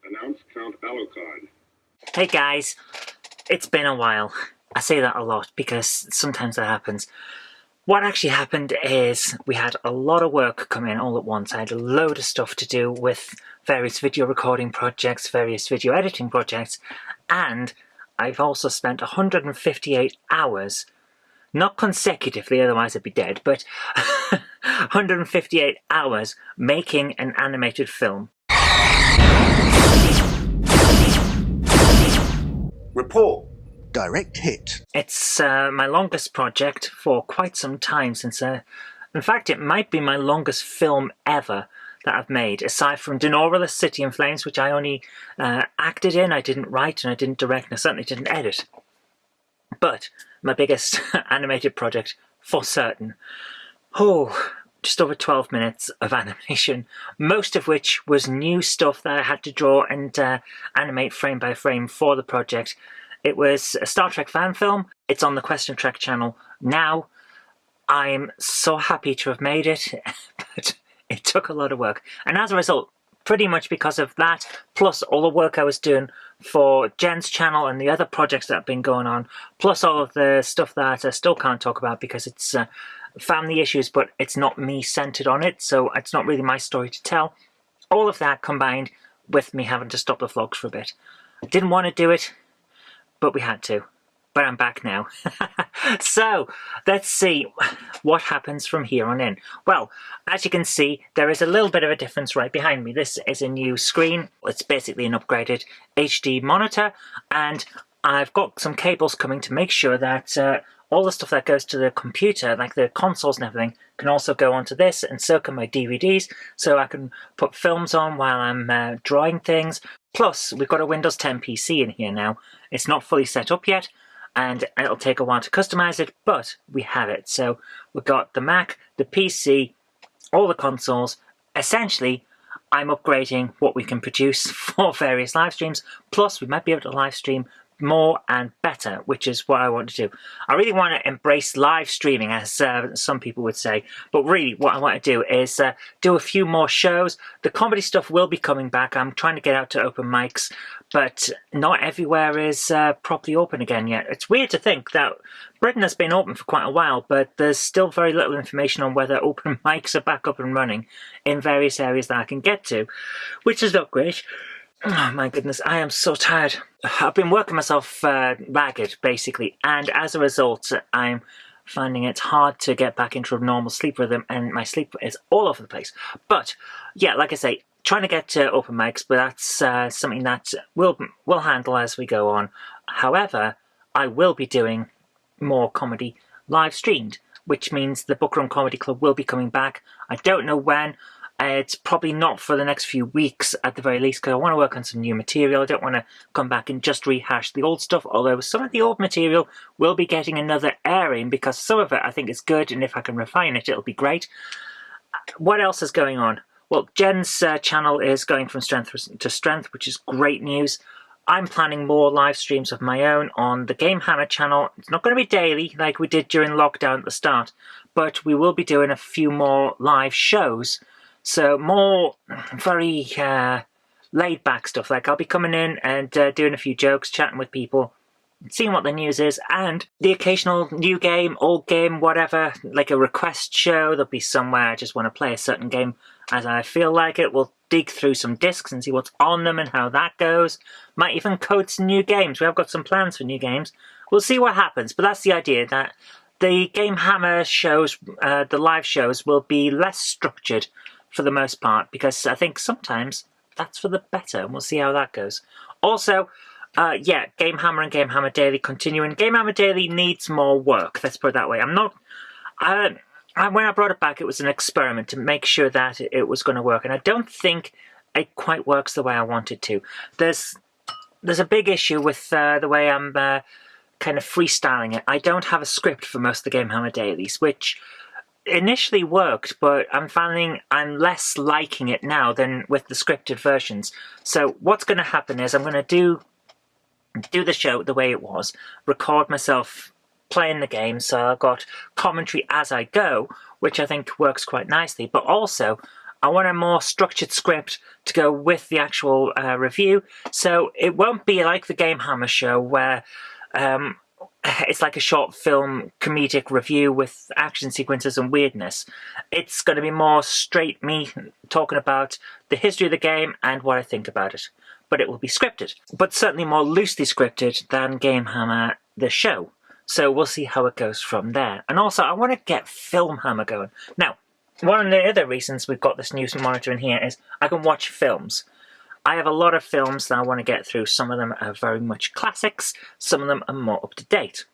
Announce Count Alucard. Hey guys, it's been a while. I say that a lot because sometimes that happens. What actually happened is we had a lot of work come in all at once. I had a load of stuff to do with various video recording projects, various video editing projects, and I've also spent 158 hours, not consecutively, otherwise I'd be dead, but 158 hours making an animated film. Report. Direct hit. It's my longest project for quite some time since, in fact, it might be my longest film ever that I've made, aside from Denora, City in Flames, which I only acted in. I didn't write and I didn't direct and I certainly didn't edit. But my biggest animated project for certain. Oh, just over 12 minutes of animation, most of which was new stuff that I had to draw and animate frame by frame for the project. It was a Star Trek fan film. It's on the Question Trek channel now. I'm so happy to have made it, but it took a lot of work. And as a result, pretty much because of that, plus all the work I was doing for Jen's channel and the other projects that have been going on, plus all of the stuff that I still can't talk about because it's family issues, but it's not me centered on it, so it's not really my story to tell. All of that combined with me having to stop the vlogs for a bit. I didn't want to do it, but we had to. But I'm back now. So, let's see what happens from here on in. Well, as you can see, there is a little bit of a difference right behind me. This is a new screen. It's basically an upgraded HD monitor, and I've got some cables coming to make sure that all the stuff that goes to the computer, like the consoles and everything, can also go onto this, and so can my DVDs, so I can put films on while I'm drawing things. Plus, we've got a Windows 10 PC in here now. It's not fully set up yet, and it'll take a while to customize it, but we have it. So we've got the Mac, the PC, all the consoles. Essentially, I'm upgrading what we can produce for various live streams, plus we might be able to live stream more and better, which is what I want to do. I really want to embrace live streaming, as some people would say, but really what I want to do is do a few more shows. The comedy stuff will be coming back. I'm trying to get out to open mics, but not everywhere is properly open again yet. It's weird to think that Britain has been open for quite a while, but there's still very little information on whether open mics are back up and running in various areas that I can get to, which is not great. Oh my goodness, I am so tired. I've been working myself ragged, basically, and as a result, I'm finding it hard to get back into a normal sleep rhythm, and my sleep is all over the place. But, yeah, like I say, trying to get to open mics, but that's something that we'll handle as we go on. However, I will be doing more comedy live streamed, which means the Book Room Comedy Club will be coming back. I don't know when. It's probably not for the next few weeks at the very least, because I want to work on some new material. I don't want to come back and just rehash the old stuff, although some of the old material will be getting another airing, because some of it I think is good, and if I can refine it, it'll be great. What else is going on? Well, Jen's channel is going from strength to strength, which is great news. I'm planning more live streams of my own on the Game Hammer channel. It's not going to be daily like we did during lockdown at the start, but we will be doing a few more live shows. So more very laid-back stuff, like I'll be coming in and doing a few jokes, chatting with people, seeing what the news is, and the occasional new game, old game, whatever, like a request show. There'll be somewhere I just want to play a certain game as I feel like it. We'll dig through some discs and see what's on them and how that goes. Might even code some new games. We have got some plans for new games. We'll see what happens, but that's the idea, that the Game Hammer shows, the live shows, will be less structured for the most part, because I think sometimes that's for the better, and we'll see how that goes. Also, yeah, Game Hammer and Game Hammer Daily continuing. Game Hammer Daily needs more work, let's put it that way. I'm not... when I brought it back, it was an experiment to make sure that it was going to work, and I don't think it quite works the way I want it to. There's a big issue with the way I'm kind of freestyling it. I don't have a script for most of the Game Hammer Dailies, which initially worked, but I'm finding I'm less liking it now than with the scripted versions. So what's going to happen is I'm going to do the show the way it was, record myself playing the game, so I've got commentary as I go, which I think works quite nicely, but also I want a more structured script to go with the actual review, so it won't be like the Game Hammer show where it's like a short film comedic review with action sequences and weirdness. It's going to be more straight me talking about the history of the game and what I think about it. But it will be scripted, but certainly more loosely scripted than Game Hammer the show. So we'll see how it goes from there. And also, I want to get Film Hammer going. Now, one of the other reasons we've got this new monitor in here is I can watch films. I have a lot of films that I want to get through. Some of them are very much classics, some of them are more up to date.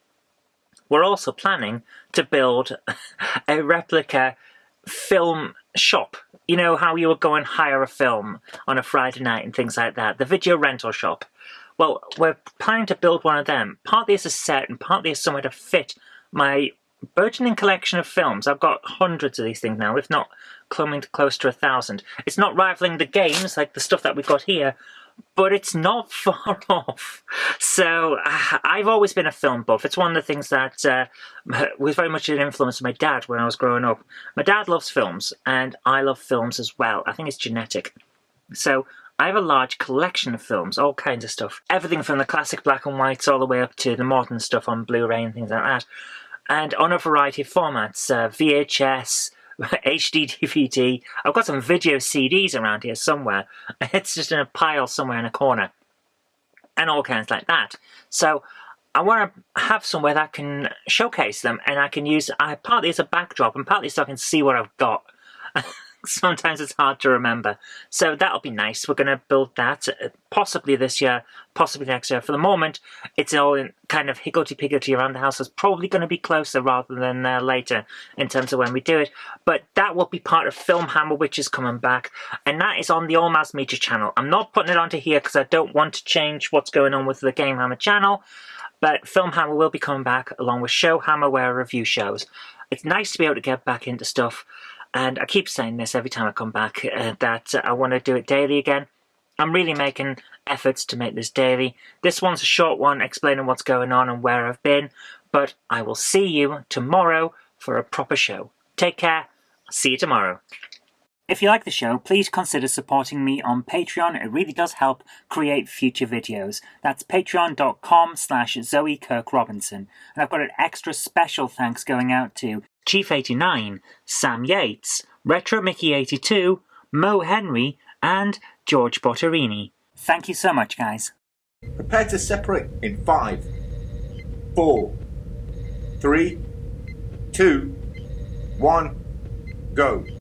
We're also planning to build a replica film shop. You know how you would go and hire a film on a Friday night and things like that, the video rental shop. Well, we're planning to build one of them, partly as a set and partly as somewhere to fit my burgeoning collection of films. I've got hundreds of these things now, if not coming to close to 1,000. It's not rivaling the games like the stuff that we've got here, but it's not far off. So I've always been a film buff. It's one of the things that was very much an influence of my dad when I was growing up. My dad loves films, and I love films as well. I think it's genetic. So I have a large collection of films, all kinds of stuff. Everything from the classic black and whites all the way up to the modern stuff on Blu-ray and things like that. And on a variety of formats, VHS, HD DVD. I've got some video CDs around here somewhere. It's just in a pile somewhere in a corner. And all kinds like that. So I want to have somewhere that can showcase them, and I can use partly as a backdrop and partly so I can see what I've got. Sometimes it's hard to remember. So that'll be nice. We're going to build that possibly this year, possibly next year. For the moment, it's all in kind of higgledy-piggledy around the house. It's probably going to be closer rather than later in terms of when we do it. But that will be part of Film Hammer, which is coming back. And that is on the All Mass Media channel. I'm not putting it onto here because I don't want to change what's going on with the Game Hammer channel. But Film Hammer will be coming back along with Show Hammer, where I review shows. It's nice to be able to get back into stuff. And I keep saying this every time I come back, that I want to do it daily again. I'm really making efforts to make this daily. This one's a short one explaining what's going on and where I've been. But I will see you tomorrow for a proper show. Take care. I'll see you tomorrow. If you like the show, please consider supporting me on Patreon. It really does help create future videos. That's patreon.com/Zoe Kirk-Robinson. And I've got an extra special thanks going out to Chief89, Sam Yates, Retro Mickey 82, Mo Henry, and George Botterini. Thank you so much, guys. Prepare to separate in 5, 4, 3, 2, 1, go.